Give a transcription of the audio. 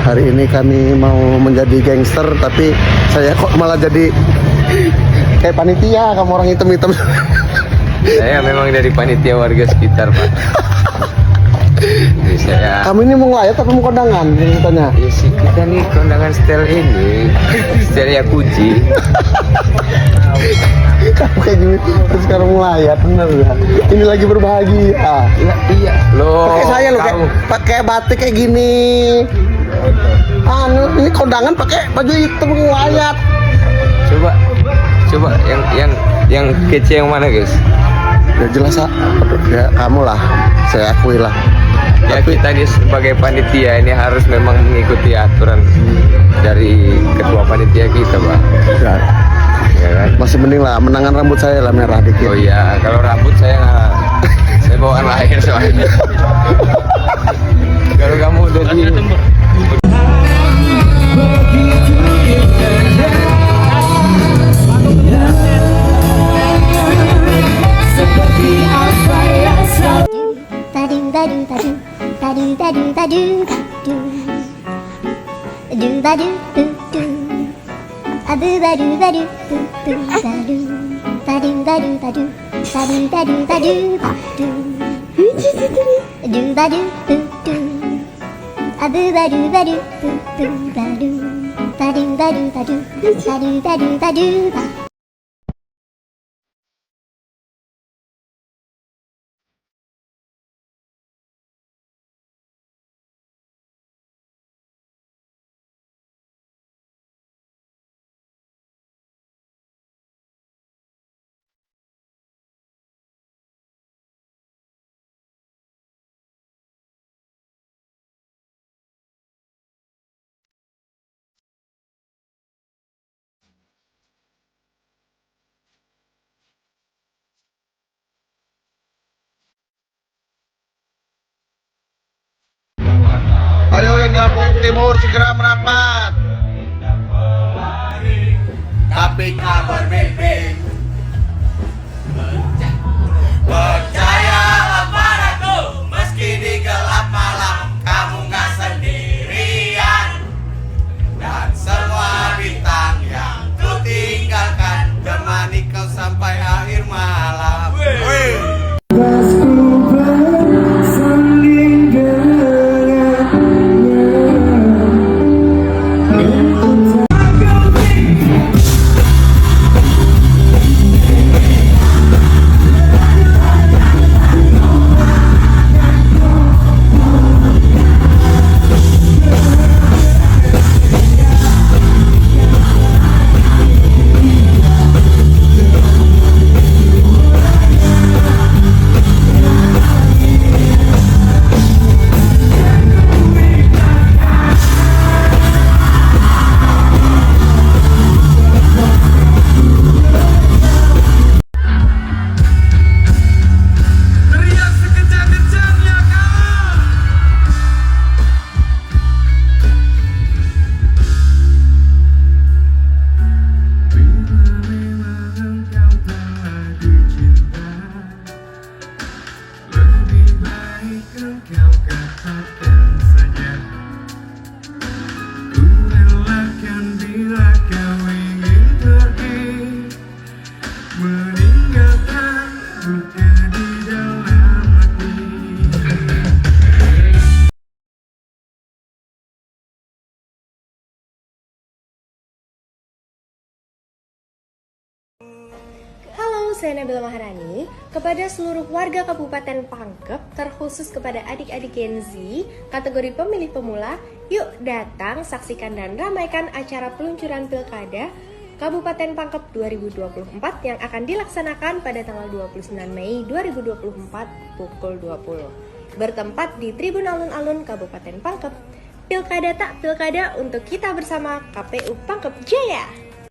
Hari ini kami mau menjadi gangster, tapi saya kok malah jadi kayak panitia, kamu orang hitam-hitam. Saya memang dari panitia warga sekitar, Pak. Jadi saya... Kamu ini mau ngelayat apa mau kondangan? Ceritanya. Ya sih, kita nih kondangan style ini, style Yakuji. Kamu kayak gini, terus sekarang ngelayat, bener ya? Ini lagi berbahagia. Iya. Loh, Pakai saya loh, kayak pakai batik kayak gini. Ini kondangan pakai baju hitam ngelayat. Coba yang kece yang mana, guys? Ya jelas ya kamu lah, saya akui lah. Ya kita nih sebagai panitia ini harus memang mengikuti aturan dari ketua panitia kita, Pak. Ya, Ya kan? masih mending lah, menangan rambut saya lah merah dikit. Oh iya, kalau rambut saya nggak, saya bawaan lahir soalnya. Kalau kamu udah di Ayo yang Lampung Timur segera merapat. Tapi kabar mimpi percayalah padaku, meski di gelap malam kamu gak sendirian. Dan semua bintang yang ku tinggalkan temani kau sampai akhir malam. Saya Nabila Maharani, kepada seluruh warga Kabupaten Pangkep, terkhusus kepada adik-adik Gen Z, kategori pemilih pemula, yuk datang, saksikan dan ramaikan acara peluncuran Pilkada Kabupaten Pangkep 2024 yang akan dilaksanakan pada tanggal 29 Mei 2024 pukul 20. Bertempat di Tribun Alun-Alun Kabupaten Pangkep. Pilkada tak pilkada untuk kita bersama, KPU Pangkep Jaya!